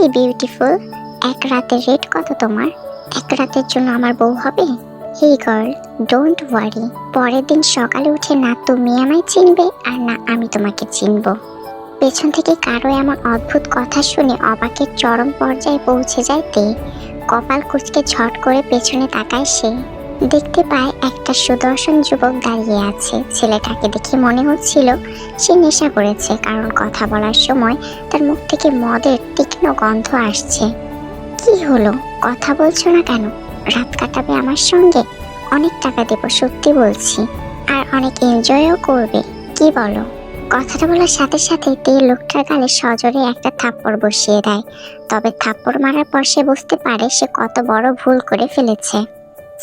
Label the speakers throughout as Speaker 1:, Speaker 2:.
Speaker 1: এই বিউটিফুল, এক রাতের রেট কত তোমার? এক রাতের জন্য আমার বউ হবে? এই গার্ল, ডোন্ট ওয়ারি, পরের দিন সকালে উঠে না তুমি আমায় চিনবে আর না আমি তোমাকে চিনব। পেছন থেকে কারো এমন অদ্ভুত কথা শুনে অবাকের চরম পর্যায়ে পৌঁছে যায় তে। কপাল কুঁচকে ঝট করে পেছনে তাকায় সে। দেখতে পায় একটা সুদর্শন যুবক দাঁড়িয়ে আছে। ছেলেটাকে দেখে মনে হচ্ছিল সে নেশা করেছে, কারণ কথা বলার সময় তার মুখ থেকে মদের তীক্ষ্ণ গন্ধ আসছে। কি হলো, কথা বলছো না কেন? রাত কাটাবে আমার সঙ্গে? অনেক টাকা দেবো, সত্যি বলছি, আর অনেক এনজয়ও করবে, কি বলো? কথাটা বলার সাথে সাথে তে লোকটার গালে সজোরে একটা থাপ্পড় বসিয়ে দেয়। তবে থাপ্পড় মারার পর সে বুঝতে পারে সে কত বড় ভুল করে ফেলেছে।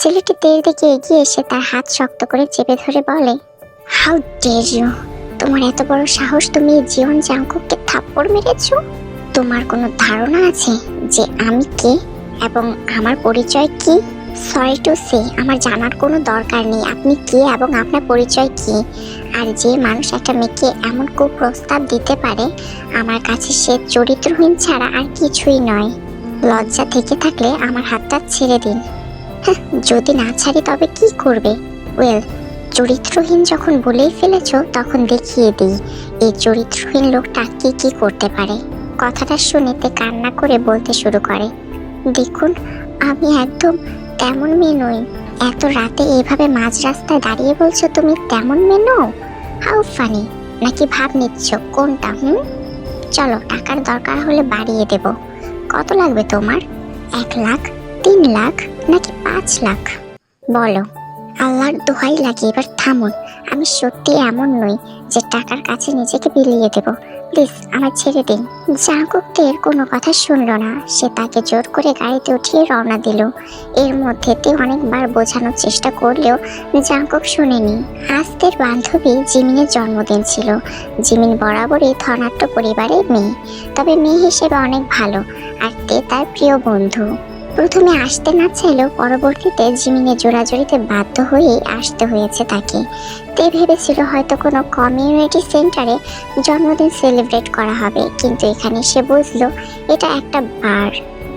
Speaker 1: ছেলেটি তের দিকে এগিয়ে এসে তার হাত শক্ত করে চেপে ধরে বলে, হাউ ডেয়ার ইউ! তোমার এত বড় সাহস, তুমি জিওন জাংকুককে থাপ্পড় মেরেছো? তোমার কোনো ধারণা আছে যে আমি কে এবং আমার পরিচয় কি? সরি টু সে, আমার জানার কোনো দরকার নেই আপনি কে এবং আপনার পরিচয় কি। আর যে মানুষ একটা মেয়েকে এমন কুপ্রস্তাব দিতে পারে, আমার কাছে সে চরিত্রহীন ছাড়া আর কিছুই নয়। লজ্জা থেকে থাকলে আমার হাতটা ছেড়ে দিন। যদি না ছাড়ি তবে কি করবে? ওয়েল, চরিত্রহীন যখন বলেই ফেলেছ তখন দেখিয়ে দিই এই চরিত্রহীন লোকটা কি কি করতে পারে। কথাটা শুনে তে কান্না করে বলতে শুরু করে, দেখুন, আমি একদম তেমন মেয়ে নই। এত রাতে এইভাবে মাঝ রাস্তায় দাঁড়িয়ে বলছো তুমি তেমন মেয়ে নও? How funny! নাকি ভাব নিচ্ছ কোনটা? চলো, টাকার দরকার হলে বাড়িয়ে দেব। কত লাগবে তোমার? 1 লাখ, 3 লাখ নাকি 5 লাখ? বলো। আল্লাহর দোহাই লাগে এবার থামুন। আমি সত্যি এমন নই যে টাকার কাছে নিজেকে বিলিয়ে দেব। প্লিজ আমার ছেড়ে দিন। জাংকুক তের কোনো কথা শুনল না। সে তাকে জোর করে গাড়িতে উঠিয়ে রওনা দিল। এর মধ্যে তে অনেকবার বোঝানোর চেষ্টা করলেও জাংকুক শুনেনি। আজ তের বান্ধবী জিমিনের জন্মদিন ছিল। জিমিন বরাবরই ধনাঢ্য পরিবারের মেয়ে, তবে মেয়ে হিসেবে অনেক ভালো, আর তে তার প্রিয় বন্ধু। প্রথমে আসতে না চাইলেও পরবর্তীতে জিমিনের জোরাজুরিতে বাধ্য হয়েই আসতে হয়েছে তাকে। তে ভেবেছিল হয়তো কোনো কমিউনিটি সেন্টারে জন্মদিন সেলিব্রেট করা হবে, কিন্তু এখানে সে বুঝলো এটা একটা বার।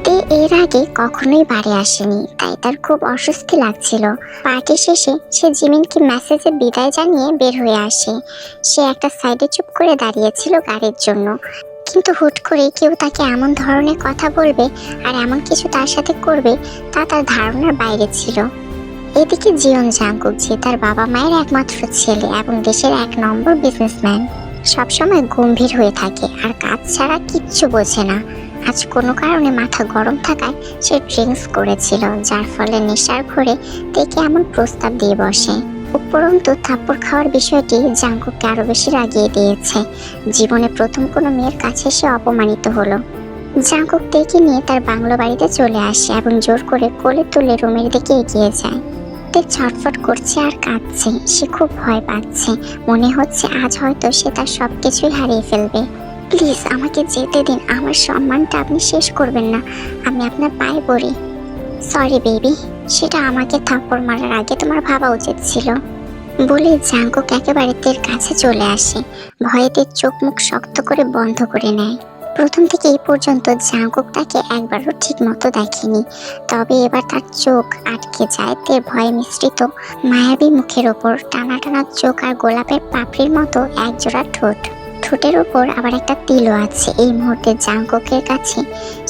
Speaker 1: তে এর আগে কখনোই বারে আসেনি, তাই তার খুব অস্বস্তি লাগছিল। পার্টি শেষে সে জিমিনকে মেসেজে বিদায় জানিয়ে বের হয়ে আসে। সে একটা সাইডে চুপ করে দাঁড়িয়েছিল গাড়ির জন্য, কিন্তু হুট করে কেউ তাকে এমন ধরনের কথা বলবে আর এমন কিছু তার সাথে করবে তা তার ধারণার বাইরে ছিল। এদিকে জিওন জাংকুক, যে তার বাবা মায়ের একমাত্র ছেলে এবং দেশের 1 নম্বর বিজনেসম্যান, সবসময় গম্ভীর হয়ে থাকে আর কাজ ছাড়া কিচ্ছু বোঝে না। আজ কোনো কারণে মাথা গরম থাকায় সে ড্রিঙ্কস করেছিল, যার ফলে নেশার ঘোরে তাকে এমন প্রস্তাব দিয়ে বসে। উপরন্তু থাপ্পড় খাওয়ার বিষয়টি জাংকুককে আরো বেশি রাগিয়ে দিয়েছে। জীবনে প্রথম কোনো মেয়ের কাছে সে অপমানিত হলো। জাংকুক তেকে নিয়ে তার বাংলো বাড়িতে চলে আসে এবং জোর করে কোলে তুলে রুমের দিকে এগিয়ে যায়। তে ছটফট করছে আর কাঁদছে। সে খুব ভয় পাচ্ছে, মনে হচ্ছে আজ হয়তো সে তার সবকিছুই হারিয়ে ফেলবে। প্লিজ আমাকে যেতে দিন, আমার সম্মানটা আপনি শেষ করবেন না, আমি আপনার পায়ে পড়ি। সরি বেবি, সেটা আমাকে থাপ্পড় মারার আগে তোমার ভাবা উচিত ছিল, বলে জাংকুক একেবারে তের কাছে চলে আসে। ভয়েতে চোখ মুখ শক্ত করে বন্ধ করে নেয়। প্রথম থেকে এই পর্যন্ত জাংকুক তাকে একবারও ঠিক মতো দেখেনি, তবে এবার তার চোখ আটকে যায় তের ভয়ে মিশ্রিত মায়াবী মুখের ওপর। টানা টানা চোখ আর গোলাপের পাপড়ির মতো একজোড়া ঠোঁট। ঠোঁটের ওপর আবার একটা তিলও আছে। এই মুহূর্তে জাংকুকের কাছে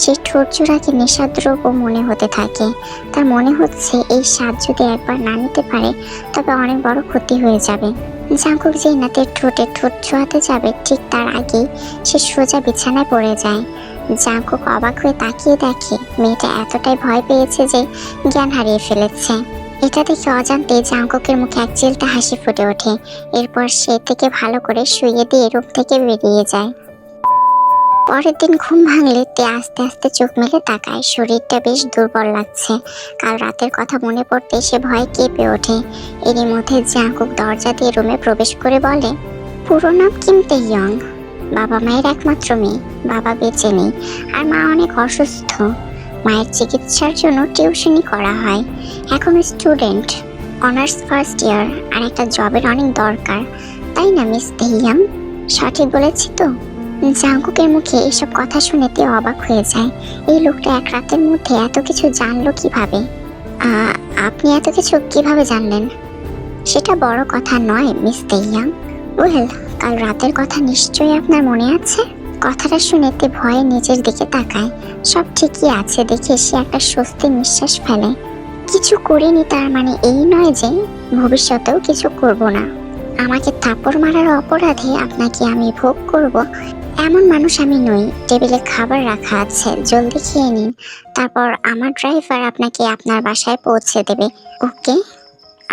Speaker 1: সেই ঠোঁট জোড়াকে নেশাদ্রব্য মনে হতে থাকে। তার মনে হচ্ছে এই স্বাদ যদি একবার না নিতে পারে তবে অনেক বড় ক্ষতি হয়ে যাবে। জাংকুক যেই না তের ঠোঁটে ঠোঁট ছোঁয়াতে যাবে, ঠিক তার আগেই সে সোজা বিছানায় পড়ে যায়। জাংকুক অবাক হয়ে তাকিয়ে দেখে মেয়েটা এতটাই ভয় পেয়েছে যে জ্ঞান হারিয়ে ফেলেছে। এটা দেখে অজান্তে জাংকুকের মুখে এক চিলতে হাসি ফুটে ওঠে। এরপর সে থেকে ভালো করে শুইয়ে দিয়ে রুম থেকে বেরিয়ে যায়। পরের দিন ঘুম ভাঙলে তে আস্তে আস্তে চোখ মেলে তাকায়। শরীরটা বেশ দুর্বল লাগছে। কাল রাতের কথা মনে পড়তে সে ভয়ে কেঁপে ওঠে। এরই মধ্যে জাংকুক দরজা দিয়ে রুমে প্রবেশ করে বলে, পুরো নাম কিম তে ইয়ং, বাবা মায়ের একমাত্র মেয়ে। বাবা বেঁচে নেই আর মা অনেক অসুস্থ। মায়ের চিকিৎসার জন্য টিউশনি করা হয়। এখন স্টুডেন্ট, অনার্স ফার্স্ট ইয়ার, আর একটা জবের অনেক দরকার, তাই না মিস তে ইয়ং? সঠিক বলেছি তো? জাঙ্কুকের মুখে এসব কথা শুনে তে অবাক হয়ে যায়। এই লোকটা এক রাতের মধ্যে এত কিছু জানলো কিভাবে? আপনি এত কিছু কিভাবে জানলেন? সেটা বড় কথা নয় মিস তেইয়াং। ওয়েল, কাল রাতের কথা নিশ্চয়ই আপনার মনে আছে। কথাটা শুনে তে ভয়ে নিজের দিকে তাকায়। সব ঠিকই আছে দেখে সে একটা স্বস্তি নিঃশ্বাস ফেলে। কিছু করিনি তার মানে এই নয় যে ভবিষ্যতেও কিছু করব না। আমাকে থাপ্পড় মারার অপরাধে আপনাকে আমি ভোগ করব এমন মানুষ আমি নই। টেবিলে খাবার রাখা আছে, জলদি খেয়ে নিন। তারপর আমার ড্রাইভার আপনাকে আপনার বাসায় পৌঁছে দেবে। ওকে?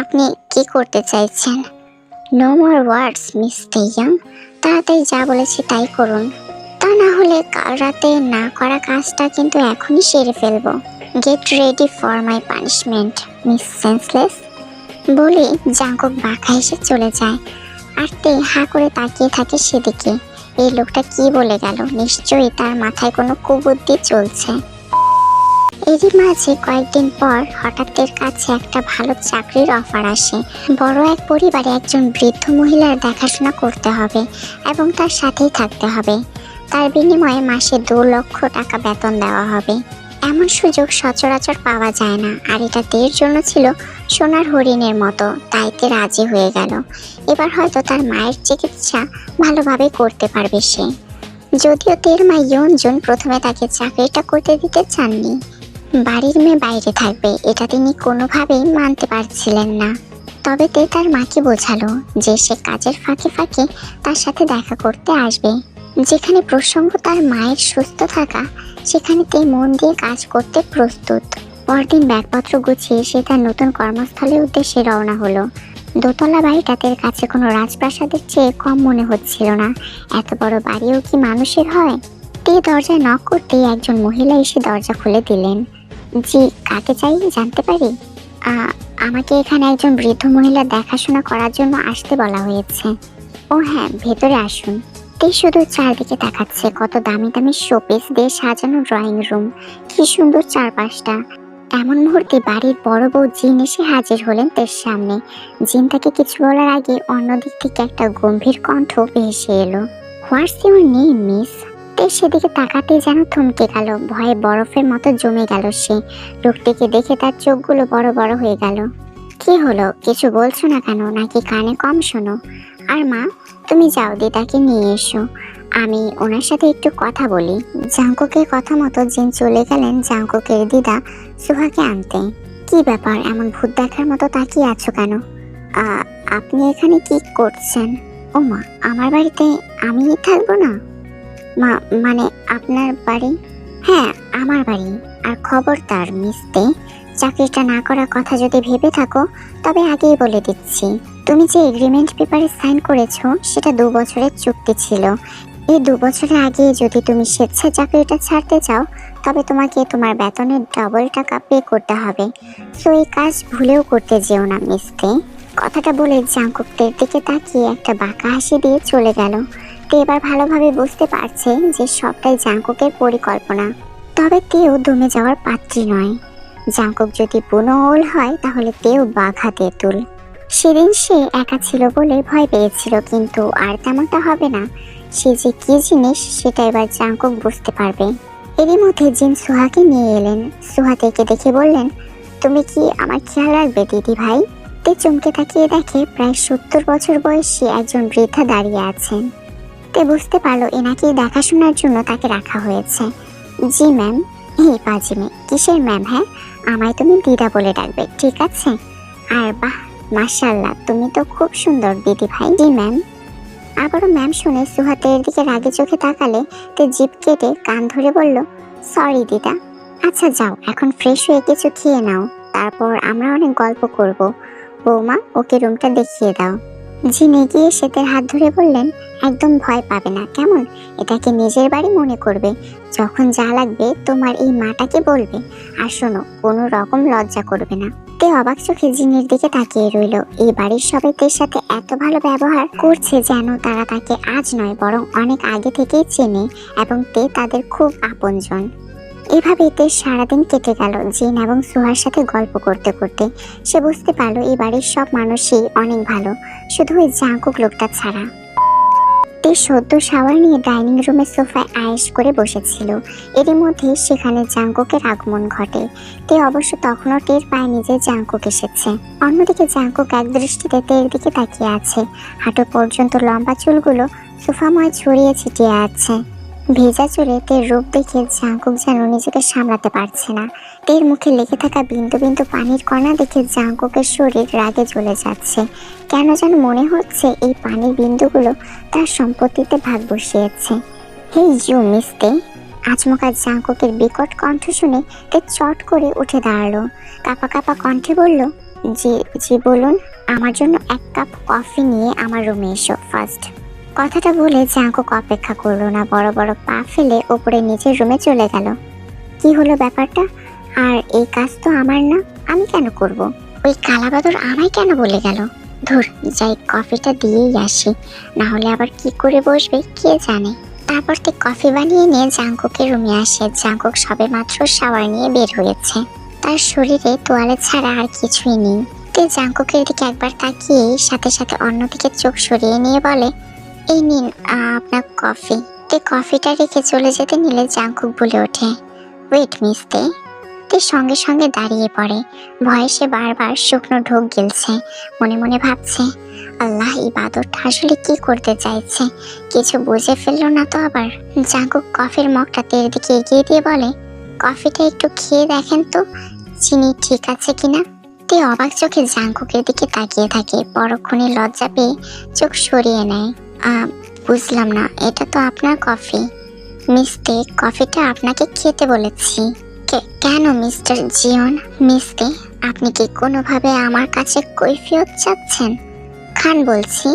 Speaker 1: আপনি কি করতে চাইছেন? নো মোর ওয়ার্ডস মিস তেইয়াং। তাড়াতাড়ি যা বলেছি তাই করুন। তা না হলে কাল রাতে না করা কাজটা কিন্তু এখনই সেরে ফেলবো। Get ready for my punishment miss senseless. বলে জাঙ্কুক বাঁকা হেসে চলে যায়। আর তে হা করে তাকিয়ে থাকে সেদিকে। এই লোকটা কি বলে গেল? নিশ্চয়ই তার মাথায় কোনো কুবুদ্ধি চলছে। এরই মাঝে কয়েকদিন পর হঠাৎ এর কাছে একটা ভালো চাকরির অফার আসে। বড় এক পরিবারে একজন বৃদ্ধ মহিলার দেখাশোনা করতে হবে এবং তার সাথেই থাকতে হবে। তার বিনিময়ে মাসে 2 লক্ষ টাকা বেতন দেওয়া হবে। এমন সুযোগ সচরাচর পাওয়া যায় না, আর এটা তের জন্য ছিল সোনার হরিণের মতো। তাই তে রাজি হয়ে গেল। এবার হয়তো তার মায়ের চিকিৎসা ভালোভাবে করতে পারবে সে। যদিও তের মা ইয়নজুন প্রথমে তাকে চাকরিটা করতে দিতে চাননি। বাড়ির মেয়ে বাইরে থাকবে এটা তিনি কোনোভাবেই মানতে পারছিলেন না। তবে তে তার মাকে বোঝালো যে সে কাজের ফাঁকে ফাঁকে তার সাথে দেখা করতে আসবে। যেখানে প্রসঙ্গ তার মায়ের সুস্থ থাকা, সেখানে তে মন দিয়ে কাজ করতে প্রস্তুত। পরদিন ব্যাগপত্র গুছিয়ে সে তার নতুন কর্মস্থলের উদ্দেশ্যে রওনা হলো। দোতলা বাড়িটা তের কাছে কোনো রাজপ্রাসাদের চেয়ে কম মনে হচ্ছিল না। এত বড় বাড়িও কি মানুষের হয়? তে দরজায় নক করতেই একজন মহিলা এসে দরজা খুলে দিলেন। জি, কাকে চাই জানতে পারি? আমাকে এখানে একজন বৃদ্ধ মহিলা দেখাশোনা করার জন্য আসতে বলা হয়েছে। ও হ্যাঁ, ভেতরে আসুন। তে শুধু চারদিকে তাকাচ্ছে। কত দামি দামি শোপিস দিয়ে সাজানো ড্রয়িং রুম, কি সুন্দর চারপাশটা। এমন মুহূর্তে বাড়ির বড় বউ জিন এসে হাজির হলেন তের সামনে। জিন তাকে কিছু বলার আগে অন্যদিক থেকে একটা গম্ভীর কণ্ঠ ভেসে এলো। What's your name miss? তে সেদিকে তাকাতে যেন থমকে গেল। ভয়ে বরফের মতো জমে গেল সে। লোকটিকে দেখে তার চোখগুলো বড় বড় হয়ে গেল। কি হলো, কিছু বলছো না কেন? নাকি কানে কম শোনো? আর মা, তুমি যাও, দিদাকে নিয়ে এসো, আমি ওনার সাথে একটু কথা বলি। জাঙ্কুকের কথা মতো জিন চলে গেলেন জাঙ্কুকের দিদা সুহাকে আনতে। কি ব্যাপার, এমন ভূত দেখার মতো তাকিয়ে আছো কেন? আপনি এখানে কি করছেন? ও মা, আমার বাড়িতে আমিই থাকবো না? মা মানে আপনার বাড়ি? হ্যাঁ, আমার বাড়ি। আর খবরদার মিসতে, চাকরিটা না করার কথা যদি ভেবে থাকো তবে আগেই বলে দিচ্ছি, তুমি যে এগ্রিমেন্ট পেপারে সাইন করেছো সেটা 2 বছরের চুক্তি ছিল। এই 2 বছরের আগে যদি তুমি স্বেচ্ছায় চাকরিটা ছাড়তে চাও তবে তোমাকে তোমার বেতনের ডবল টাকা পে করতে হবে। সো এই কাজ ভুলেও করতে যেও না মিসতে। কথাটা বলে জাঙ্কুকদের দিকে তাকিয়ে একটা বাঁকা হাসি দিয়ে চলে গেল। তে এবার ভালোভাবে বুঝতে পারছে যে সবটাই জাঙ্কুকের পরিকল্পনা। তবে তেও দমে যাওয়ার পাত্রী নয়। জাঙ্কুক যদি বুনো ওল হয় তাহলে তেও বাঘা তেঁতুল। সেদিন সে একা ছিল বলে ভয় পেয়েছিল, কিন্তু আর তেমনটা হবে না। সে যে কি জিনিস সেটা এবার জাঙ্কুক বুঝতে পারবে। এরই মধ্যে জিন সুহাকে নিয়ে এলেন। সুহা তেকে দেখে বললেন, তুমি কি আমার খেয়াল রাখবে দিদি ভাই? তে চমকে তাকিয়ে দেখে প্রায় 70 বছর বয়সী একজন বৃদ্ধা দাঁড়িয়ে আছেন। তে বুঝতে পারলো এনাকে দেখাশোনার জন্য তাকে রাখা হয়েছে। জি ম্যাম। এই পাজিমে কিসের ম্যাম? হ্যাঁ, আমায় তুমি দিদা বলে ডাকবে, ঠিক আছে? আর বাহ, মাশাআল্লাহ, তুমি তো খুব সুন্দর দিদি ভাই। জি ম্যাম। আবারও ম্যাম শুনে সুহাতের দিকে রাগে চোখে তাকালে তে জিভ কেটে কান ধরে বলল, সরি দিদা। আচ্ছা যাও, এখন ফ্রেশ হয়ে কিছু খেয়ে নাও, তারপর আমরা অনেক গল্প করব। বৌমা, ওকে রুমটা দেখিয়ে দাও। জিন এগিয়ে সেতের হাত ধরে বললেন, একদম ভয় পাবে না কেমন? এটাকে নিজের বাড়ি মনে করবে। যখন যা লাগবে তোমার এই মাটাকে বলবে। আর শোনো, কোনো রকম লজ্জা করবে না। তে অবাক চোখে জিনের দিকে তাকিয়ে রইল। এই বাড়ির সবাই তের সাথে এত ভালো ব্যবহার করছে যেন তারা তাকে আজ নয় বরং অনেক আগে থেকেই চেনে এবং তে তাদের খুব আপনজন। এভাবে তের সারাদিন কেটে গেল জিন এবং সুহার সাথে গল্প করতে করতে। সে বুঝতে পারলো এই বাড়ির সব মানুষই অনেক ভালো, শুধু ওই জাঙ্কুক লোকটা ছাড়া। তে সদ্য শাওয়ার নিয়ে ডাইনিং রুমের সোফায় আয়েশ করে বসেছিল। এরই মধ্যে সেখানে জাঙ্কুকের আগমন ঘটে। তে অবশ্য তখনও টের পায়নি যে জাঙ্কুক এসেছে। অন্যদিকে জাঙ্কুক এক দৃষ্টিতে তের দিকে তাকিয়ে আছে। হাঁটু পর্যন্ত লম্বা চুলগুলো সোফাময় ছড়িয়ে ছিটিয়ে আছে। ভেজা চুলে তের রূপ দেখে জাঙ্কুক যেন নিজেকে সামলাতে পারছে না। তের মুখে লেগে থাকা বিন্দু বিন্দু পানির কণা দেখে জাঙ্কুকের শরীর রাগে জ্বলে যাচ্ছে। কেন যেন মনে হচ্ছে এই পানির বিন্দুগুলো তার সম্পত্তিতে ভাগ বসিয়েছে। Hey you mister. আচমকা জাঙ্কুকের বিকট কণ্ঠ শুনে তে চট করে উঠে দাঁড়ালো। কাঁপা কাঁপা কণ্ঠে বলল, জি জি বলুন। আমার জন্য এক কাপ কফি নিয়ে আমার রুমে এসো ফার্স্ট। কথাটা বলে জাঙ্কুক অপেক্ষা করলো না, বড় বড় পা ফেলে ওপরে নিজের রুমে চলে গেল। কি হলো ব্যাপারটা? আর এই কাজ তো আমার না, আমি কেন করব? ওই কালাবাদর আমায় কেন বলে গেল? ধুর, যাই কফিটা দিয়েই আসি, না হলে আবার কি করে বসবে কে জানে। তারপর তে কফি বানিয়ে নিয়ে জাঙ্কুকের রুমে আসে। জাঙ্কুক সবে মাত্র শাওয়ার নিয়ে বের হয়েছে। তার শরীরে তোয়ালে ছাড়া আর কিছুই নেই। তে জাঙ্কুকের দিকে একবার তাকিয়ে সাথে সাথে অন্যদিকে চোখ সরিয়ে নিয়ে বলে, এই নিন আপনার কফি। তে কফিটা রেখে চলে যেতে নিলে জাঙ্কুক বলে ওঠে, ওয়েট মিস্তে। তে সঙ্গে সঙ্গে দাঁড়িয়ে পড়ে। ভয়ে সে বারবার শুকনো ঢোক গিলছে। মনে মনে ভাবছে, আল্লাহ, এই বাদরটা আসলে কি করতে চাইছে, কিছু বুঝে ফেললো না তো আবার। জাঙ্কুক কফির মগটা তের দিকে এগিয়ে দিয়ে বলে, কফিটা একটু খেয়ে দেখেন তো চিনি ঠিক আছে কিনা। তে অবাক চোখে জাঙ্কুকের দিকে তাকিয়ে থাকে। পরক্ষণে লজ্জা পেয়ে চোখ সরিয়ে নেয়। বুঝলাম না, এটা তো আপনার কফি। মিস্তে, কফিটা আপনাকে খেতে বলেছি। কেন মিস্টার জিওন? মিস্তে, আপনি কি কোনোভাবে আমার কাছে কৈফিয়ত চাচ্ছেন? খান বলছি।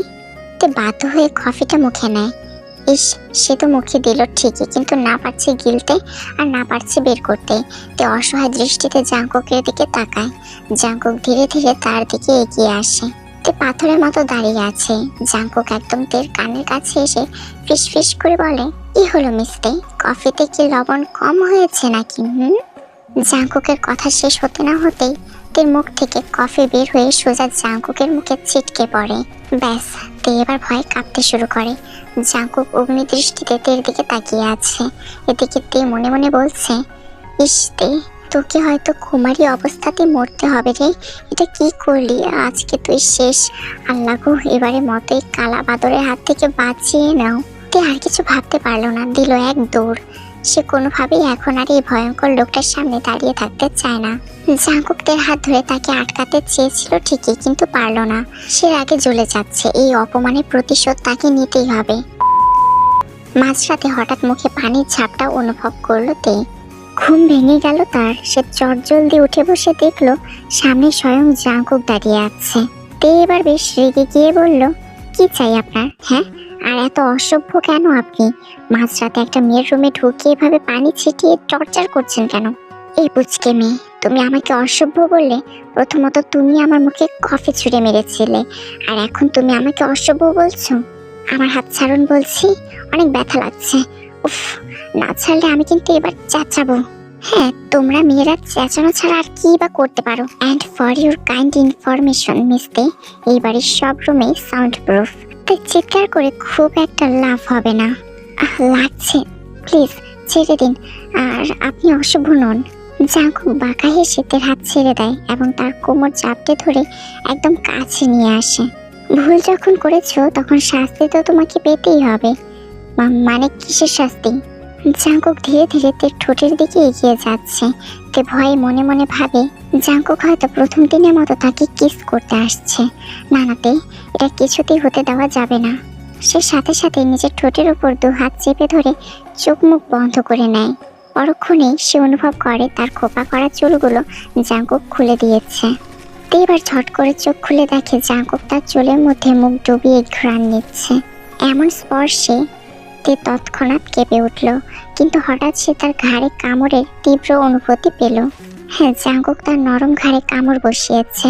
Speaker 1: তে বাধ্য হয়ে কফিটা মুখে নেয়। ইস, সে তো মুখে দিল ঠিকই, কিন্তু না পারছে গিলতে আর না পারছে বের করতে। তে অসহায় দৃষ্টিতে জাঙ্কুকের দিকে তাকায়। জাঙ্কুক ধীরে ধীরে তার দিকে এগিয়ে আসে। তে পাথরের মতো দাঁড়িয়ে আছে। জাঙ্কুক একদম তের কানের কাছে এসে ফিস ফিস করে বলে, কি হলো মিস্তে, কফিতে কি লবণ কম হয়েছে নাকি? জাঙ্কুকের কথা শেষ হতে না হতেই তের মুখ থেকে কফি বের হয়ে সোজা জাঙ্কুকের মুখে ছিটকে পড়ে। ব্যাস, তে এবার ভয়ে কাঁপতে শুরু করে। জাঙ্কুক অগ্নি দৃষ্টিতে তের দিকে তাকিয়ে আছে। এদিকে তে মনে মনে বলছে, ইস তে, তোকে হয়তো কুমারী অবস্থাতে মরতে হবে রে। এটা কি করলি, আজকে তুই শেষ। আল্লাহ গো, এবারে মতো এই কালা বাদরের হাত থেকে বাঁচিয়ে নাও। তে আর কিছু ভাবতে পারলো না, দিল এক দৌড়। সে কোনোভাবেই এখন আর এই ভয়ঙ্কর লোকটার সামনে দাঁড়িয়ে থাকতে চায় না। জাঙ্কুক তের হাত ধরে তাকে আটকাতে চেয়েছিল ঠিকই, কিন্তু পারল না। সে আগে জ্বলে যাচ্ছে। এই অপমানের প্রতিশোধ তাকে নিতেই হবে। মাঝরাতে হঠাৎ মুখে পানির ঝাপটা অনুভব করলো তে। ঘুম ভেঙে গেল তার। সে চটজলদি উঠে বসে দেখলো সামনে স্বয়ং জাঙ্কুক দাঁড়িয়ে আছে। তে এবার বেশ রেগে গিয়ে বলল, কি চাই আপনার? হ্যাঁ, আর এত অসভ্য কেন আপনি? মাঝরাতে একটা মেয়ের রুমে ঢুকে এভাবে পানি ছিটিয়ে টর্চার করছেন কেন? এই পুচকে মেয়ে, তুমি আমাকে অসভ্য বললে। প্রথমত তুমি আমার মুখে কফি ছুঁড়ে মেরেছিলে, আর এখন তুমি আমাকে অসভ্য বলছো? আমার হাত ছাড়ুন বলছি, অনেক ব্যথা লাগছে। উফ, না ছাড়লে আমি কিন্তু এবার চেঁচাবো। হ্যাঁ, তোমরা মেয়েরা চেঁচানো ছাড়া আর কি বা করতে পারো। And for your kind information mister, এই বাড়ির সব রুমে সাউন্ড প্রুফ, তাই চিৎকার করে খুব একটা লাভ হবে না। লাগছে, প্লিজ ছেড়ে দিন। আর আপনি অশুভ নন। জাঙ্কুক বাঁকা হেসে তের হাত ছেড়ে দেয় এবং তার কোমর চাপটে ধরে একদম কাছে নিয়ে আসে। ভুল যখন করেছো তখন শাস্তি তো তোমাকে পেতেই হবে। মানে কিসের শাস্তি? জাঙ্কুক ধীরে ধীরে তের ঠোঁটের দিকে এগিয়ে যাচ্ছে। তে ভয়ে মনে মনে ভাবে, জাঙ্কুক হয়তো প্রথম দিনের মতো তাকে কিস করতে আসছে। না তে, এটা কিছুতেই হতে দেওয়া যাবে না। সে সাথে সাথে নিজের ঠোঁটের উপর দু হাত চেপে ধরে চোখ মুখ বন্ধ করে নেয়। পরক্ষণেই সে অনুভব করে তার খোপা করা চুলগুলো জাঙ্কুক খুলে দিয়েছে। তে এবার ঝট করে চোখ খুলে দেখে জাঙ্কুক তার চুলের মধ্যে মুখ ডুবিয়ে ঘ্রাণ নিচ্ছে। এমন স্পর্শে তে তৎক্ষণাৎ কেঁপে উঠল, কিন্তু হঠাৎ সে তার ঘাড়ে কামড়ের তীব্র অনুভূতি পেল। হ্যাঁ, জাঙ্কুক তার নরম ঘাড়ে কামড় বসিয়েছে।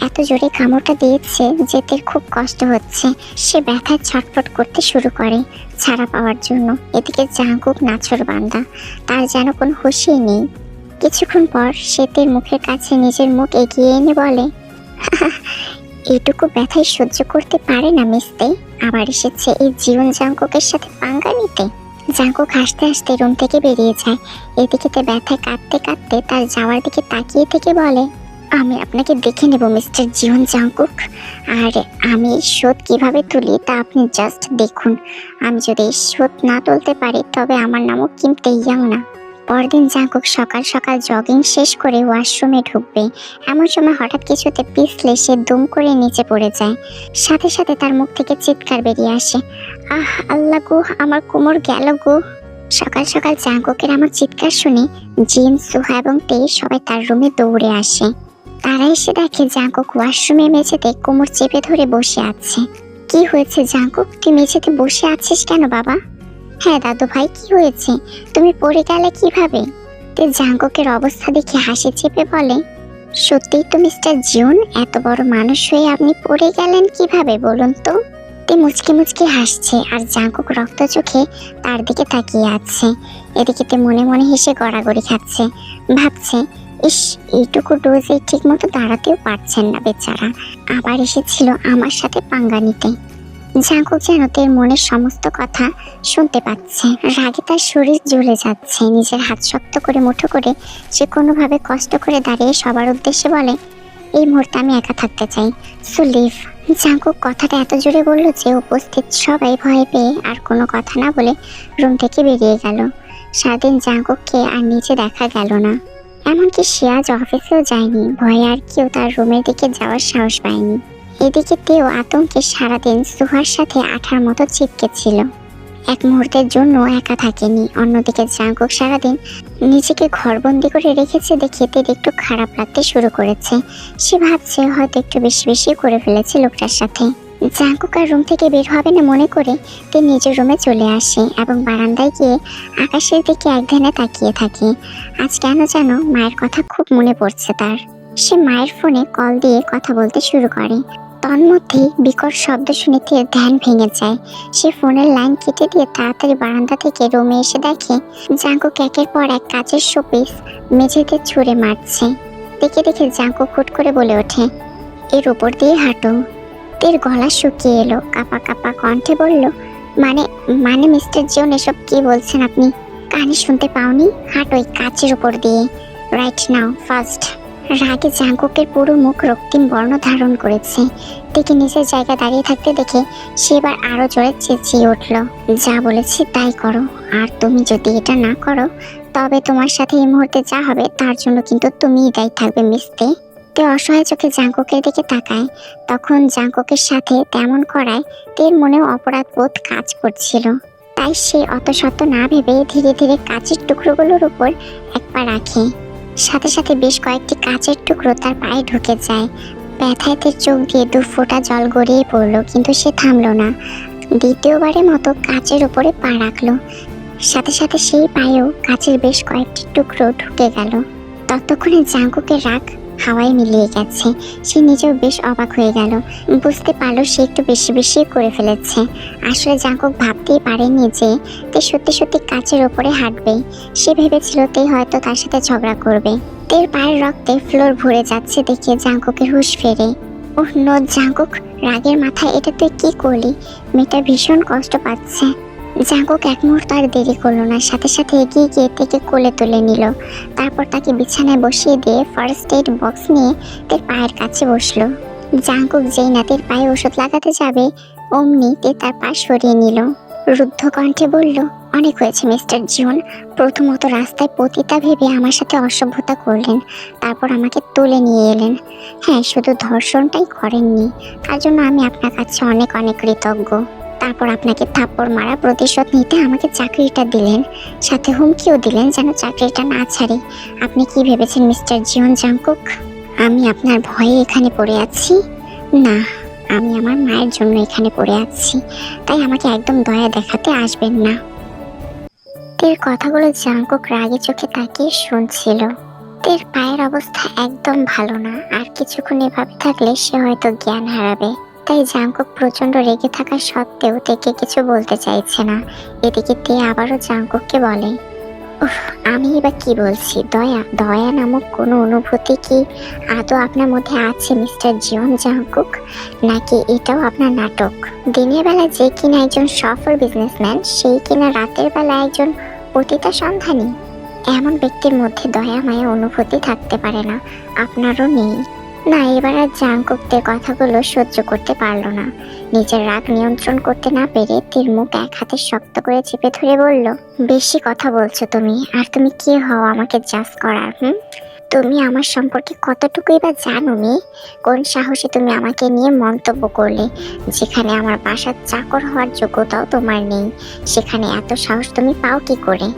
Speaker 1: এত জোরে কামড়টা দিয়েছে যে তের খুব কষ্ট হচ্ছে। সে ব্যথায় ছটফট করতে শুরু করে ছাড়া পাওয়ার জন্য। এদিকে জাঙ্কুক নাছোড়বান্দা, তার যেন কোনো হুঁশই নেই। কিছুক্ষণ পর সে তের মুখের কাছে নিজের মুখ এগিয়ে এনে বলে, এইটুকু ব্যথাই সহ্য করতে পারে না মিসতে, আবার এসেছে এই জীবন জাঙ্কুকের সাথে পাঙ্গা নিতে। জাঙ্কুক হাসতে হাসতে রুম থেকে বেরিয়ে যায়। এদিকে তে ব্যথায় কাঁদতে কাঁদতে তার যাওয়ার দিকে তাকিয়ে থেকে বলে, আমি আপনাকে দেখে নেব মিস্টার জীবন জাঙ্কুক, আর আমি এই শোধ কিভাবে তুলি তা আপনি জাস্ট দেখুন। আমি যদি এই শোধ না তুলতে পারি তবে আমার নামও কিম তেইয়াং না। পরদিন জাঙ্কুক সকাল সকাল জগিং শেষ করে ওয়াশরুমে ঢুকবে, এমন সময় হঠাৎ কিছুতে পিছলে সে দুম করে নিচে পড়ে যায়। সাথে সাথে তার মুখ থেকে চিৎকার বেরিয়ে আসে, আহ আল্লাহ গো, আমার কোমর গেল গো। সকাল সকাল জাঙ্কুকের আমার চিৎকার শুনে জিন, সুহা এবং তে সবাই তার রুমে দৌড়ে আসে। তারা এসে দেখে জাঙ্কুক ওয়াশরুমে মেঝেতে কোমর চেপে ধরে বসে আছে। কি হয়েছে জাঙ্কুক, তুই মেঝেতে বসে আছিস কেন বাবা? হ্যাঁ দাদু ভাই, কি হয়েছে? তুমি পড়ে গেলে কিভাবে? তে জাঙ্কুকের অবস্থা দেখে হাসি চেপে বলে, সত্যিই তো মিস্টার জিউন, এত বড় মানুষ হয়ে আপনি পড়ে গেলেন কিভাবে বলুন তো? তে মুচকি মুচকি হাসছে আর জাঙ্কুক রক্ত চোখে তার দিকে তাকিয়ে আছে। এদিকে তে মনে মনে হেসে গড়াগড়ি খাচ্ছে, ভাবছে, ইস, এইটুকু ডোজে ঠিক মতো দাঁড়াতেও পারছেন না বেচারা, আবার এসেছিল আমার সাথে পাঙ্গা নিতে। জাঙ্কুক যেন তের মনের সমস্ত কথা শুনতে পাচ্ছে। রাগে তার শরীর জ্বলে যাচ্ছে। নিজের হাত শক্ত করে মুঠো করে সে কোনোভাবে কষ্ট করে দাঁড়িয়ে সবার উদ্দেশ্যে বলে, এই মুহূর্তে আমি একা থাকতে চাই, সো লিভ। জাঙ্কুক কথাটা এত জোরে বলল যে উপস্থিত সবাই ভয় পেয়ে আর কোনো কথা না বলে রুম থেকে বেরিয়ে গেল। সারাদিন জাঙ্কুককে আর নিচে দেখা গেল না, এমনকি সে আজ অফিসেও যায়নি। ভয়ে আর কেউ তার রুমের দিকে যাওয়ার সাহস পায়নি। এদিকে তেও আতঙ্কে সারাদিন সুহার সাথে আঠার মতো চিপকে ছিল, এক মুহূর্তের জন্য একা থাকেনি। অন্যদিকে জাঙ্কুক সারাদিন নিজেকে ঘরবন্দি করে রেখেছে দেখে তের একটু খারাপ লাগতে শুরু করেছে। সে ভাবছে হয়তো একটু বেশি বেশি করে ফেলেছে লোকটার সাথে। জাঙ্কুক আর রুম থেকে বের হবে না মনে করে তে নিজের রুমে চলে আসে এবং বারান্দায় গিয়ে আকাশের দিকে একধানে তাকিয়ে থাকে। আজ কেন যেন মায়ের কথা খুব মনে পড়ছে তার। সে মায়ের ফোনে কল দিয়ে কথা বলতে শুরু করে। তন্মধ্যেই বিকট শব্দ শুনে তের ধ্যান ভেঙে যায়। সে ফোনের লাইন কেটে দিয়ে তাড়াতাড়ি বারান্দা থেকে রুমে এসে দেখে জাঙ্কুক একের পর এক কাচের শোপিস মেঝেতে ছুঁড়ে মারছে। দেখে দেখে জাঙ্কুক হুট করে বলে ওঠে, এর উপর দিয়ে হাঁটো। তের গলা শুকিয়ে এলো, কাপা কাপা কণ্ঠে বলল, মানে মানে মিস্টার জিওন, এসব কি বলছেন আপনি? কানে শুনতে পাওনি? হাঁটো এই কাচের উপর দিয়ে, রাইট নাও, ফার্স্ট। রাগে জাঙ্কুকের পুরো মুখ রক্তিম বর্ণ ধারণ করেছে। দেখে নিজের জায়গা দাঁড়িয়ে থাকতে দেখে সে এবার আরো জোরে চেঁচিয়ে উঠল, যা বলেছি তাই করো, আর তুমি যদি এটা না করো তবে তোমার সাথে এই মুহূর্তে যা হবে তার জন্য কিন্তু তুমিই দায়ী থাকবে মিস্তে। তে অসহায় চোখে জাঙ্কুকের দিকে তাকায়। তখন জাঙ্কুকের সাথে তেমন করায় তের মনেও অপরাধ বোধ কাজ করছিল। তাই সে অত শত না ভেবে ধীরে ধীরে কাচের টুকরোগুলোর উপর এক পা রাখে। সাথে সাথে বেশ কয়েকটি কাচের টুকরো তার পায়ে ঢুকে যায়। ব্যথায় তের চোখ দিয়ে 2 ফোঁটা জল গড়িয়ে পড়লো, কিন্তু সে থামলো না। দ্বিতীয়বারের মতো কাচের উপরে পা রাখলো। সাথে সাথে সেই পায়েও কাচের বেশ কয়েকটি টুকরো ঢুকে গেল। ততক্ষণে জাঙ্কুকের রাগ হাওয়ায় মিলিয়ে গেছে। সে নিজেও বেশ অবাক হয়ে গেল, বুঝতে পারলো সে একটু বেশি বেশি করে ফেলেছে। আসলে জাঙ্কুক ভাবতেই পারেনি যে তে সত্যি সত্যি কাচের ওপরে হাঁটবে। সে ভেবেছিল তে হয়তো তার সাথে ঝগড়া করবে। তের পায়ের রক্তে ফ্লোর ভরে যাচ্ছে দেখে জাঙ্কুকের হুঁশ ফেরে। ওহ নো জাঙ্কুক, রাগের মাথায় এটা তুই কি করলি? মেয়েটা ভীষণ কষ্ট পাচ্ছে। জাঙ্কুক এক মুহূর্ত আর দেরি করলো না, সাথে সাথে এগিয়ে গিয়ে তেকে কোলে তুলে নিল। তারপর তাকে বিছানায় বসিয়ে দিয়ে ফার্স্ট এইড বক্স নিয়ে তের পায়ের কাছে বসলো। জাঙ্কুক যেই না তের পায়ে ওষুধ লাগাতে যাবে অমনি তে তার পা সরিয়ে নিল। রুদ্ধ কণ্ঠে বলল, অনেক হয়েছে মিস্টার জিওন। প্রথমত রাস্তায় পতিতা ভেবে আমার সাথে অসভ্যতা করলেন, তারপর আমাকে তুলে নিয়ে এলেন। হ্যাঁ, শুধু ধর্ষণটাই করেননি, তার জন্য আমি আপনার কাছে অনেক অনেক কৃতজ্ঞ। তারপর আপনাকে থাপ্পড় মারা প্রতিশোধ নিতে আমাকে চাকরিটা দিলেন, সাথে হুমকিও দিলেন যেন চাকরিটা না ছাড়ি। আপনি কি ভেবেছেন মিস্টার জিওন জাঙ্কুক, আমি আপনার ভয়ে এখানে পড়ে আছি? না, আমি আমার মায়ের জন্য এখানে পড়ে আছি, তাই আমাকে একদম দয়া দেখাতে আসবেন না। তের কথাগুলো জাঙ্কুক রাগে চোখে তাকিয়ে শুনছিল। তের পায়ের অবস্থা একদম ভালো না, আর কিছুক্ষণ এভাবে থাকলে সে হয়তো জ্ঞান হারাবে। তাই জাঙ্কুক প্রচন্ড রেগে থাকা সত্ত্বেও তেকে কিছু বলতে চাইছে না। এদিকে তে আবারও জাঙ্কুককে বলে, উফ, আমি এবার কি বলছি? দয়া দয়া নামক কোনো অনুভূতি কি আদৌ আপনার মধ্যে আছে মিস্টার জিওন জাংকুক, নাকি এটাও আপনার নাটক? দিনের বেলা যে কিনা একজন সফল বিজনেসম্যান, সেই কিনা রাতের বেলা একজন পতিতা সন্ধানী। এমন ব্যক্তির মধ্যে দয়া মায়া অনুভূতি থাকতে পারে না, আপনারও নেই। না, এবার আর জাংকুকদের কথাগুলো সহ্য করতে পারলো না। নিজের রাগ নিয়ন্ত্রণ করতে না পেরে তীর মুখ এক হাতে শক্ত করে চেপে ধরে বলল, বেশি কথা বলছো তুমি। আর তুমি কি হও আমাকে জাজ করার? তুমি আমার সম্পর্কে কতটুকুই বা জানো মেয়ে? কোন সাহসে তুমি আমাকে নিয়ে মন্তব্য করলে? যেখানে আমার বাসার চাকর হওয়ার যোগ্যতাও তোমার নেই, সেখানে এত সাহস তুমি পাও কি করে?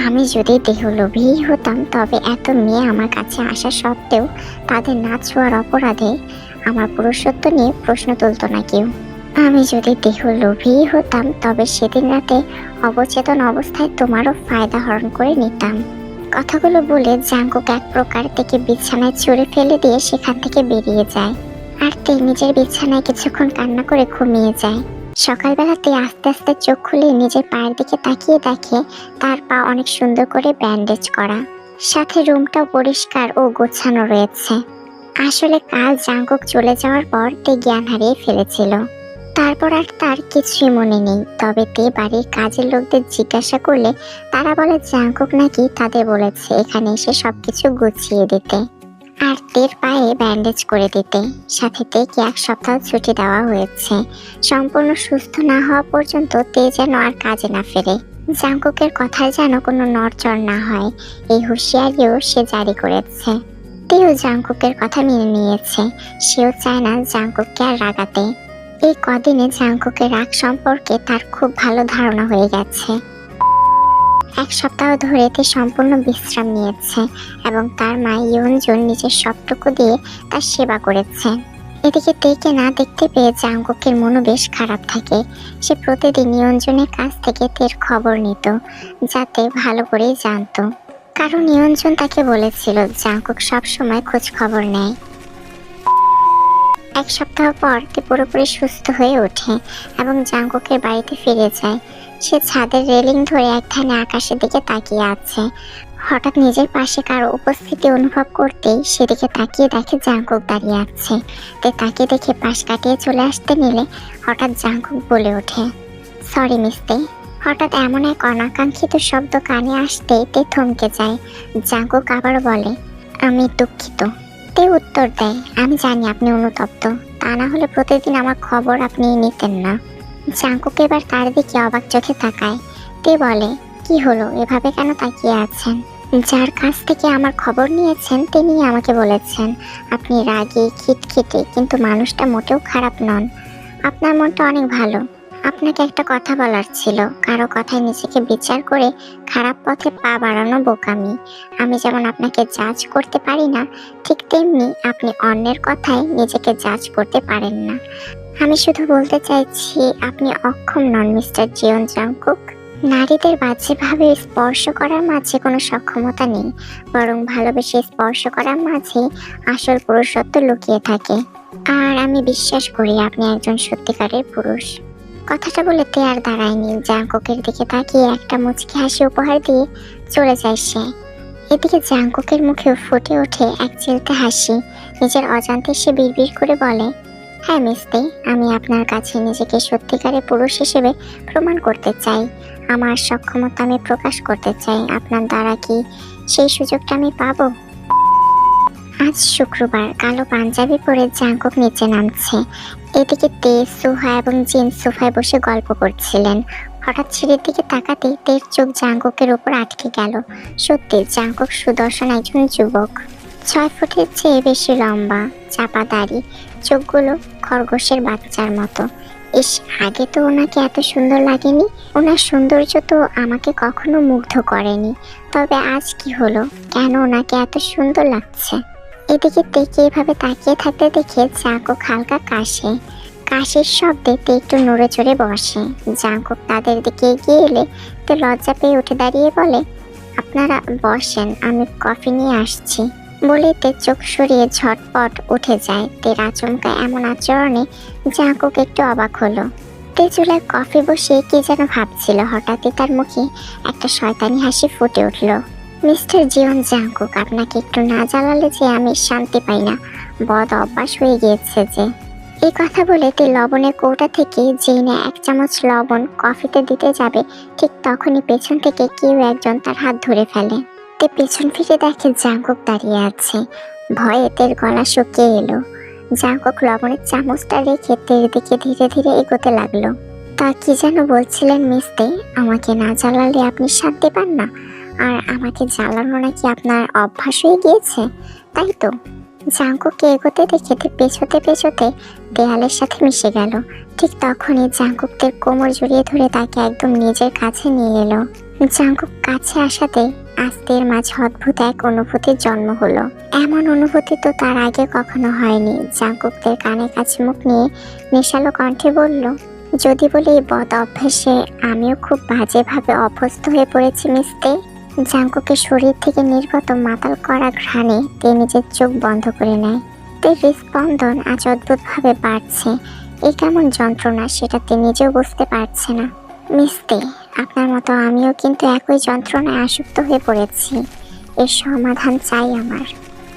Speaker 1: আমি যদি দেহলোভী হতাম, তবে এত মেয়ে আমার কাছে আসা সত্ত্বেও তাদের না ছোঁয়ার অপরাধে আমার পুরুষত্ব নিয়ে প্রশ্ন তুলত না কেউ। আমি যদি দেহলোভী হতাম, তবে সেদিন রাতে অবচেতন অবস্থায় তোমারও ফায়দা হরণ করে নিতাম। কথাগুলো বলে জাঙ্কুক এক প্রকার থেকে বিছানায় ছুঁড়ে ফেলে দিয়ে সেখান থেকে বেরিয়ে যায়। আর তে নিজের বিছানায় কিছুক্ষণ কান্না করে ঘুমিয়ে যায়। সকালবেলাতে আস্তে আস্তে চোখ খুলে নিজের পায়ের দিকে তাকিয়ে দেখে তার পা অনেক সুন্দর করে ব্যান্ডেজ করা, সাথে রুমটাও পরিষ্কার ও গোছানো রয়েছে। আসলে কাল জাঙ্কুক চলে যাওয়ার পর তে জ্ঞান হারিয়ে ফেলেছিল। তারপর আর তার কিছুই মনে নেই। তবে তে বাড়ির কাজের লোকদের জিজ্ঞাসা করলে তারা বলে জাঙ্কুক নাকি তাদের বলেছে এখানে এসে সবকিছু গুছিয়ে দিতে আর তের পায়ে ব্যান্ডেজ করে দিতে। সাথে তেকে 1 সপ্তাহ ছুটি দেওয়া হয়েছে। সম্পূর্ণ সুস্থ না হওয়া পর্যন্ত তে যেন আর কাজে না ফেরে, জাঙ্কুকের কথায় যেন কোনো নড়চড় না হয়, এই হুঁশিয়ারিও সে জারি করেছে। তেও জাঙ্কুকের কথা মেনে নিয়েছে। সেও চায় না জাঙ্কুককে আর রাগাতে। এই কদিনে জাঙ্কুকের রাগ সম্পর্কে তার খুব ভালো ধারণা হয়ে গেছে। 1 সপ্তাহ ধরে তে সম্পূর্ণ বিশ্রাম নিয়েছে এবং তার মা ইয়নজুন নিজের সবটুকু দিয়ে তার সেবা করেছে। এদিকে তেকে না দেখতে পেয়ে জাঙ্কুকের মনও বেশ খারাপ থাকে। সে প্রতিদিন ইয়নজুনের কাছ থেকে তের খবর নিত, যাতে ভালো করেই জানতো। কারণ ইয়নজুন তাকে বলেছিল জাঙ্কুক সবসময় খোঁজ খবর নেয়। 1 সপ্তাহ পর তে পুরোপুরি সুস্থ হয়ে ওঠে এবং জাঙ্কুকের বাড়িতে ফিরে যায়। সে ছাদের রেলিং ধরে একধানে আকাশের দিকে তাকিয়ে আছে। হঠাৎ নিজের পাশে কারো উপস্থিতি অনুভব করতেই সেদিকে তাকিয়ে দেখে জাঙ্কুক দাঁড়িয়ে আছে। তে তাকে দেখে পাশ কাটিয়ে চলে আসতে নিলে হঠাৎ জাঙ্কুক বলে ওঠে, সরি মিস্তে। হঠাৎ এমন এক অনাকাঙ্ক্ষিত শব্দ কানে আসতেই তে থমকে যায়। জাঙ্কুক আবার বলে, আমি দুঃখিত। তে উত্তর দেয়, আমি জানি আপনি অনুতপ্ত, তা না হলে প্রতিদিন আমার খবর আপনি নিতেন না। জাঙ্কুক এবার তার দিকে অবাক চোখে তাকায়। তে বলে, কি হলো, এভাবে কেন তাকিয়ে আছেন? যার কাছ থেকে আমার খবর নিয়েছেন তিনি আমাকে বলেছেন আপনি রাগী, খিটখিটে, কিন্তু মানুষটা মোটেও খারাপ নন। আপনার মনটা অনেক ভালো। আপনাকে একটা কথা বলার ছিল। কারো কথায় নিজেকে বিচার করে খারাপ পথে পা বাড়ানো বোকামি। আমি যেমন আপনাকে জাজ করতে পারি না, ঠিক তেমনি আপনি অন্যের কথায় নিজেকে জাজ করতে পারেন না। আমি শুধু বলতে চাইছি আপনি অক্ষম নন মিস্টার জিওন জাংকুক। নারীদের বাহ্যিকভাবে স্পর্শ করার মাঝে কোনো সক্ষমতা নেই, বরং ভালোবেসে স্পর্শ করার মাঝে আসল পুরুষত্ব লুকিয়ে থাকে। আর আমি বিশ্বাস করি আপনি একজন সত্যিকারের পুরুষ। কথাটা বলে তে আর দাঁড়ায়নি। জাংকুকের দিকে তাকিয়ে একটা মুচকি হাসি উপহার দিয়ে চলে যায় সে। এদিকে জাংকুকের মুখেও ফুটে ওঠে এক চিলতে হাসি। নিজের অজান্তে সে বিড়বিড় করে বলে, হ্যাঁ মিস্তে, আমি আপনার কাছে নিজেকে সত্যিকারের পুরুষ হিসেবে প্রমাণ করতে চাই। আমার সক্ষমতা আমি প্রকাশ করতে চাই। আপনার দ্বারা কি সেই সুযোগটা আমি পাবো? আজ শুক্রবার। কালো পাঞ্জাবি পরে জাংকুক নিচে নামছে। এদিকে তে, সুহা এবং জিন সোফায় বসে গল্প করছিলেন। হঠাৎ সিঁড়ির দিকে তাকাতেই তের চোখ জাংকুকের উপর আটকে গেল। সত্যি জাংকুক সুদর্শন একজন যুবক। 6 ফুটের চেয়ে বেশি লম্বা, চাপা দাড়ি, চোখগুলো খরগোশের বাচ্চার মতো। ইস, আগে তো ওনাকে এত সুন্দর লাগেনি। ওনার সৌন্দর্য তো আমাকে কখনো মুগ্ধ করেনি। তবে আজ কি হলো, কেন ওনাকে এত সুন্দর লাগছে? এদিকে তেকে এভাবে তাকিয়ে থাকতে দেখে জাংকুক হালকা কাশে। কাশির শব্দে তে একটু নড়ে চড়ে বসে। জাংকুক তাদের দিকে এগিয়ে এলে তে লজ্জা পেয়ে উঠে দাঁড়িয়ে বলে, আপনারা বসেন, আমি কফি নিয়ে আসছি। বলে তে চোখ সরিয়ে ঝটপট উঠে যায়। তের আচমকা এমন আচরণে জাংকুক একটু অবাক হলো। তে চুলায় কফি বসিয়ে কি যেন ভাবছিল, হঠাৎই তার মুখে একটা শয়তানি হাসি ফুটে উঠল। মিস্টার জিওন জাংকুক, আপনাকে একটু না জ্বালালে যে আমি শান্তি পাই না, বদ অভ্যাস হয়ে গিয়েছে যে। এই কথা বলে তে লবণের কৌটা থেকে জেনে 1 চামচ লবণ কফিতে দিতে যাবে, ঠিক তখনই পেছন থেকে কেউ একজন তার হাত ধরে ফেলে। তে পেছন ফিরে দেখে জাংকুক দাঁড়িয়ে আছে। ভয়ে তের গলা শুকিয়ে এলো। জাংকুক লবণের চামচটা রেখে তের দিকে ধীরে ধীরে এগোতে লাগলো। তা কি যেন বলছিলেন মিস্তে, আমাকে না জ্বালালে আপনি শান্তি পান না, আর আমাকে জ্বালানো নাকি আপনার অভ্যাস হয়ে গিয়েছে, তাই তো? জাংকুককে এগোতে দেখে পেছোতে পেছোতে দেয়ালের সাথে মিশে গেল। ঠিক তখনই জাংকুকদের কোমর জড়িয়ে ধরে তাকে একদম নিজের কাছে নিয়ে এলো। জাংকুক কাছে আসাতে আস্তের মাঝে অদ্ভুত এক অনুভূতির জন্ম হলো। এমন অনুভূতি তো তার আগে কখনো হয়নি। জাংকুকদের কানে কাছে মুখ নিয়ে নেশালো কণ্ঠে বলল, যদি বলি এই বদ অভ্যাসে আমিও খুব বাজেভাবে অভ্যস্ত হয়ে পড়েছি মিস্তে। জাংকুকের শরীর থেকে নির্গত মাতাল করা ঘ্রাণে তে নিজের চোখ বন্ধ করে নেয়। তে হৃদস্পন্দন আজ অদ্ভুতভাবে বাড়ছে। এই কেমন যন্ত্রণা সেটা তে নিজেও বুঝতে পারছে না। মিস্তে, আপনার মতো আমিও কিন্তু একই যন্ত্রণায় আসক্ত হয়ে পড়েছি, এর সমাধান চাই আমার।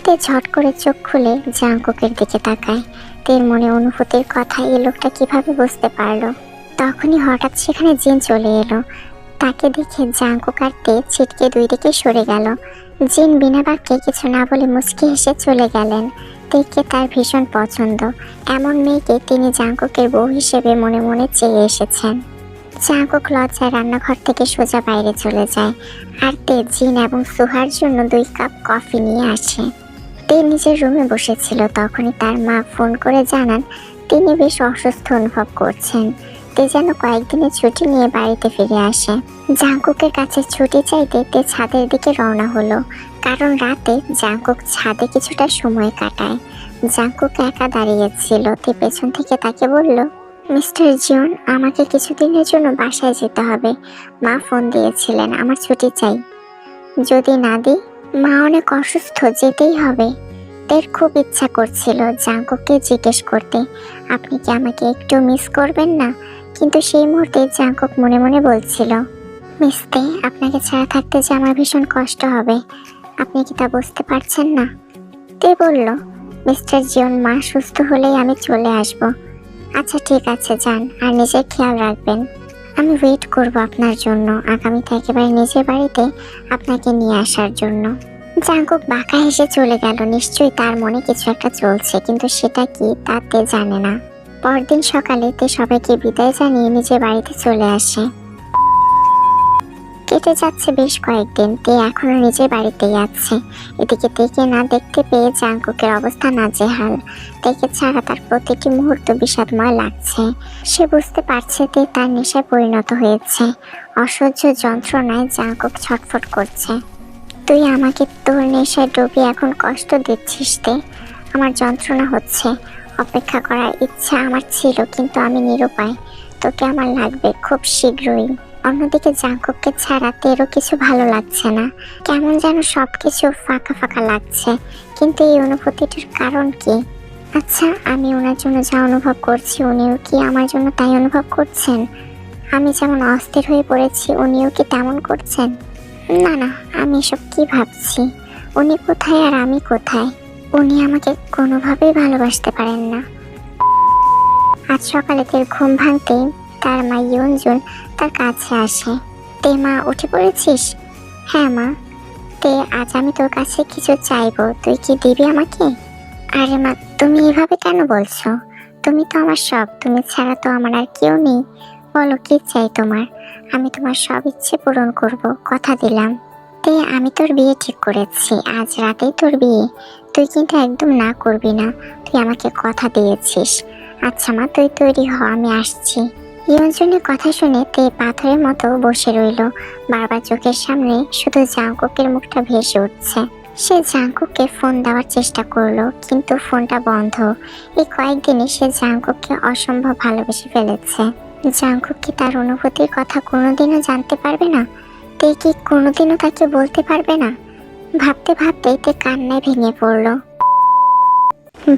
Speaker 1: তে ঝট করে চোখ খুলে জাংকুকের দিকে তাকায়। তের মনে অনুভূতির কথা এই লোকটা কিভাবে বুঝতে পারলো। তখনই হঠাৎ সেখানে জিন চলে এলো। তাকে দেখে জাংকুক আর তে ছিটকে দুই দিকে সরে গেল। জিন বিনা বাক্যে কিছু না বলে মুচকি হেসে চলে গেলেন। তেকে তার ভীষণ পছন্দ, এমন মেয়েকে তিনি জাংকুকের বউ হিসেবে মনে মনে চেয়ে এসেছেন। জাংকুক লজ্জায় রান্নাঘর থেকে সোজা বাইরে চলে যায়, আর তে জিন এবং সুহার জন্য 2 কাপ কফি নিয়ে আসে। তে নিজের রুমে বসেছিল, তখনই তার মা ফোন করে জানান তিনি বেশ অসুস্থ অনুভব করছেন। তে যেন কয়েকদিনের ছুটি নিয়ে বাড়িতে ফিরে আসে। জাংকুকের কাছে ছুটি চাইতে তে ছাদের দিকে রওনা হলো, কারণ রাতে জাংকুক ছাদে কিছুটা সময় কাটায়। জাংকুক একা দাঁড়িয়েছিল। তে পেছন থেকে তাকে বলল, মিস্টার জিওন, আমাকে কিছুদিনের জন্য বাসায় যেতে হবে। মা ফোন দিয়েছিলেন, আমার ছুটি চাই। যদি না দিই? মা অনেক অসুস্থ, যেতেই হবে। তের খুব ইচ্ছা করছিল জাংকুককে জিজ্ঞেস করতে, আপনি কি আমাকে একটু মিস করবেন না? কিন্তু সেই মুহূর্তে জাংকুক মনে মনে বলছিল, মিস্তে, আপনাকে ছাড়া থাকতে যে আমার ভীষণ কষ্ট হবে, আপনি কি তা বুঝতে পারছেন না? তে বলল, মিস্টার জিওন, মা সুস্থ হলেই আমি চলে আসব। আচ্ছা ঠিক আছে, যান, আর নিজের খেয়াল রাখবেন। আমি ওয়েট করব আপনার জন্য, আগামীতে একেবারে নিজের বাড়িতে আপনাকে নিয়ে আসার জন্য। জাংকুক বাঁকা হেসে চলে গেল। নিশ্চয়ই তার মনে কিছু একটা চলছে, কিন্তু সেটা কি তা তে জানে না। পরদিন সকালে তে সবাইকে বিদায় জানিয়ে নিজের বাড়িতে চলে আসে। কেটে যাচ্ছে বেশ কয়েকদিন। তে এখনো নিজের বাড়িতেই আছে। এদিকে তেকে না দেখতে পেয়ে জাংকুকের অবস্থা নাজেহাল। তেকে ছাড়া তার প্রতিটি মুহূর্ত বিষাদময় লাগছে। সে বুঝতে পারছে তে তার নেশায় পরিণত হয়েছে। অসহ্য যন্ত্রণায় জাংকুক ছটফট করছে। তুই আমাকে তোর নেশায় ডুবিয়ে এখন কষ্ট দিচ্ছিস তে। আমার যন্ত্রণা হচ্ছে। অপেক্ষা করার ইচ্ছা আমার ছিল, কিন্তু আমি নিরুপায়। তোকে আমার লাগবে খুব শীঘ্রই। অন্যদিকে জাংকুককে ছাড়া তেরও কিছু ভালো লাগছে না। কেমন যেন সবকিছু ফাঁকা ফাঁকা লাগছে। কিন্তু এই অনুভূতিটার কারণ কি? আচ্ছা, আমি ওনার জন্য যা অনুভব করছি, উনিও কি আমার জন্য তাই অনুভব করছেন? আমি যেমন অস্থির হয়ে পড়েছি, উনিও কি তেমন করছেন? না না, আমি এসব কি ভাবছি? উনি কোথায় আর আমি কোথায়? উনি আমাকে কোনোভাবেই ভালোবাসতে পারেন না। আজ সকালে তের ঘুম ভাঙতেই তার মা ইয়নজুন তার কাছে আসে। তে মা, উঠে পড়েছিস? হ্যাঁ মা। তে, আজ আমি তোর কাছে কিছু চাইবো, তুই কি দিবি আমাকে? আরে মা, তুমি এভাবে কেন বলছো? তুমি তো আমার সব, তুমি ছাড়া তো আমার আর কেউ নেই। বলো কি চাই তোমার? আমি তোমার সব ইচ্ছে পূরণ করব, কথা দিলাম। তে, আমি তোর বিয়ে ঠিক করেছি, আজ রাতেই তোর বিয়ে। তুই কিন্তু একদম না করবি না, তুই আমাকে কথা দিয়েছিস। আচ্ছা মা, তুই তৈরি হ, আমি আসছি। ইয়নজুনের কথা শুনে তে পাথরের মতো বসে রইল। বারবার চোখের সামনে শুধু জাংকুকের মুখটা ভেসে উঠছে। সে জাংকুককে ফোন দেওয়ার চেষ্টা করলো, কিন্তু ফোনটা বন্ধ। এই কয়েকদিনে সে জাংকুককে অসম্ভব ভালোবেসে ফেলেছে। জাংকুক কি তার অনুভূতির কথা কোনোদিনও জানতে পারবে না? তে কি কোনোদিনও তাকে বলতে পারবে না? ভাবতে ভাবতেই তে কান্নায় ভেঙে পড়ল।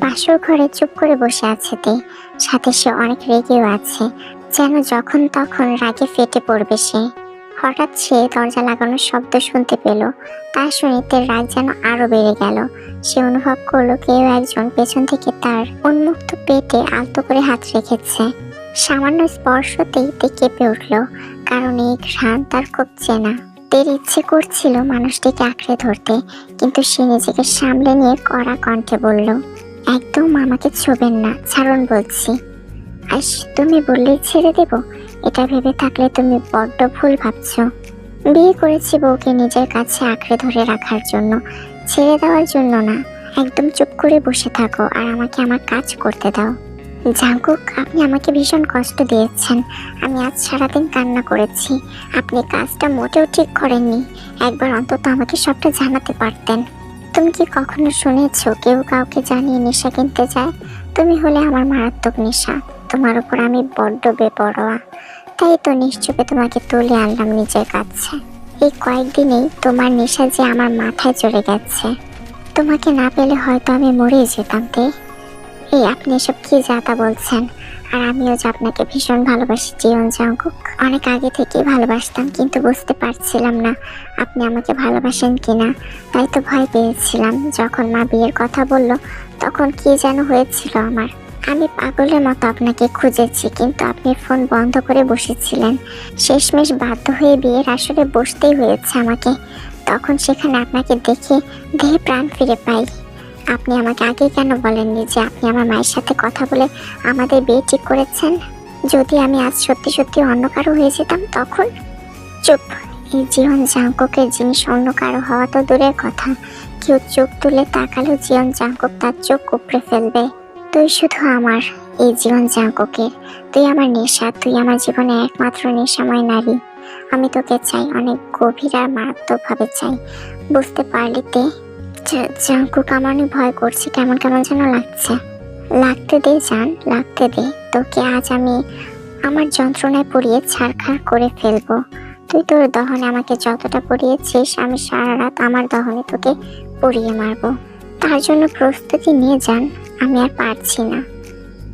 Speaker 1: বাসর ঘরে চুপ করে বসে আছে তে, সাথে সে অনেক রেগেও আছে। যেন যখন তখন রাগে ফেটে পড়বে সে। হঠাৎ সে দরজা লাগানোর শব্দ শুনতে পেল। তা শুনে তার রাগ যেন আরো বেড়ে গেল। সে অনুভব করলো কেউ একজন পেছন থেকে তার উন্মুক্ত পেটে আলতো করে হাত রেখেছে। সামান্য স্পর্শতেই তে কেঁপে উঠল, কারণ এই ঘ্রাণ তার খুব চেনা। তের ইচ্ছে করছিল মানুষটিকে আঁকড়ে ধরতে, কিন্তু সে নিজেকে সামলে নিয়ে কড়া কণ্ঠে বলল, একদম আমাকে ছোবেন না, ছাড়ুন বলছি। আস, তুমি বললেই ছেড়ে দেব? এটা ভেবে থাকলে তুমি বড্ড ভুল ভাবছো। বিয়ে করেছি বউকে নিজের কাছে আঁকড়ে ধরে রাখার জন্য, ছেড়ে দেওয়ার জন্য না। একদম চুপ করে বসে থাকো আর আমাকে আমার কাজ করতে দাও। জাঙ্কুক, আপনি আমাকে ভীষণ কষ্ট দিয়েছেন। আমি আজ সারাদিন কান্না করেছি। আপনি কাজটা মোটেও ঠিক করেননি। একবার অন্তত আমাকে সবটা জানাতে পারতেন। তুমি কি কখনো শুনেছো কেউ কাউকে জানিয়ে নেশা কিনতে যায়? তুমি হলে আমার মারাত্মক নেশা। তোমার উপর আমি বড্ড বেপরোয়া। তাই তো নিশ্চুপে তোমাকে তুলে আনলাম নিজের কাছে। এই কয়েকদিনেই তোমার নেশা যে আমার মাথায় চড়ে গেছে। তোমাকে না পেলে হয়তো আমি মরেই যেতাম। এই আপনি এসব কি যাতা বলছেন? আর আমিও যে আপনাকে ভীষণ ভালোবাসি জিয়ন জাঙ্কুক। অনেক আগে থেকেই ভালোবাসতাম, কিন্তু বুঝতে পারছিলাম না আপনি আমাকে ভালোবাসেন কিনা। তাই তো ভয় পেয়েছিলাম। যখন মা বিয়ের কথা বলল, তখন কি যেন হয়েছিল আমার। আমি পাগলের মতো আপনাকে খুঁজেছি, কিন্তু আপনি ফোন বন্ধ করে বসেছিলেন। শেষমেশ বাধ্য হয়ে বিয়ের আসরে বসতেই হয়েছে আমাকে। তখন সেখানে আপনাকে দেখে দেহে প্রাণ ফিরে পাই। আপনি আমাকে আগে কেন বলেননি যে আপনি আমার মায়ের সাথে কথা বলে আমাদের বিয়ে ঠিক করেছেন? যদি আমি আজ সত্যি সত্যি অন্য কারো হয়ে যেতাম তখন? চুপ। এই জিয়ন জাঙ্কুকের জিনিস অন্য কারো হওয়া তো দূরের কথা, কেউ চোখ তুলে তাকালেও জিয়ন জাঙ্কুক তার চোখ উপড়ে ফেলবে। তুই শুধু আমার, এই জিয়ন জাঙ্কুকের। তুই আমার নেশা, তুই আমার জীবনে একমাত্র নেশাময় নারী। আমি তোকে চাই, অনেক গভীর আর মারাত্মকভাবে চাই। বুঝতে পারলি তে? জাঙ্কুক, আমার অনেক ভয় করছে, কেমন কেমন যেন লাগছে। লাগতে দে জান, লাগতে দে। তোকে আজ আমি আমার যন্ত্রণায় পুড়িয়ে ছারখার করে ফেলবো। তুই তোর দহনে আমাকে যতটা পুড়িয়েছিস, আমি সারা রাত আমার দহনে তোকে পুড়িয়ে মারবো। তার জন্য প্রস্তুতি নিয়ে যান। আমি আর পারছি না।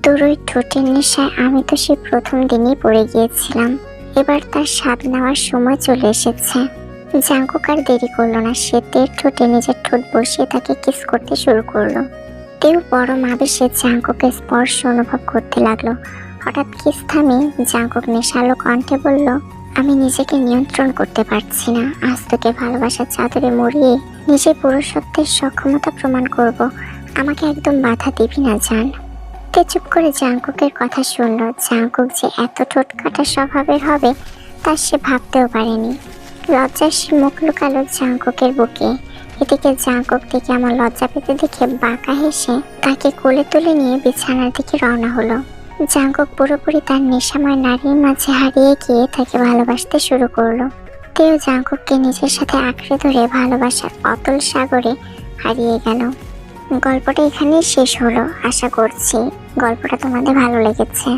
Speaker 1: তোর ওই ঠোঁটের নেশায় আমি তো সেই প্রথম দিনই পড়ে গিয়েছিলাম। এবার তার স্বাদ নেওয়ার সময় চলে এসেছে। জাঙ্কুক আর দেরি করলো না। সে তের ঠোঁটে নিজের ঠোঁট বসিয়ে তাকে কিস করতে শুরু করলো। তেও বড় আবেশে জাঙ্কুকের স্পর্শ অনুভব করতে লাগলো। হঠাৎ কিস থামে জাঙ্কুক নেশালো কণ্ঠে বলল, আমি নিজেকে নিয়ন্ত্রণ করতে পারছি না। আজ তোকে ভালোবাসার চাদরে মুড়িয়ে নিজের পুরুষত্বের সক্ষমতা প্রমাণ করব। আমাকে একদম বাধা দিবি না জান। তে চুপ করে জাঙ্কুকের কথা শুনলো। জাঙ্কুক যে এত ঠোঁট কাটা স্বভাবের হবে তা সে ভাবতেও পারেনি। লজ্জায় সে মুখ লুকালো জাঙ্কুকের বুকে। এদিকে জাঙ্কুক থেকে আমার লজ্জা পেতে দেখে বাঁকা হেসে তাকে কোলে তুলে নিয়ে বিছানার দিকে রওনা হলো। জাঙ্কুক পুরোপুরি তার নেশাময় নারীর মাঝে হারিয়ে গিয়ে তাকে ভালোবাসতে শুরু করলো। তেও জাঙ্কুককে নিজের সাথে আঁকড়ে ধরে ভালোবাসার অতল সাগরে হারিয়ে গেল। গল্পটা এখানেই শেষ হলো। আশা করছি গল্পটা তোমাদের ভালো লেগেছে।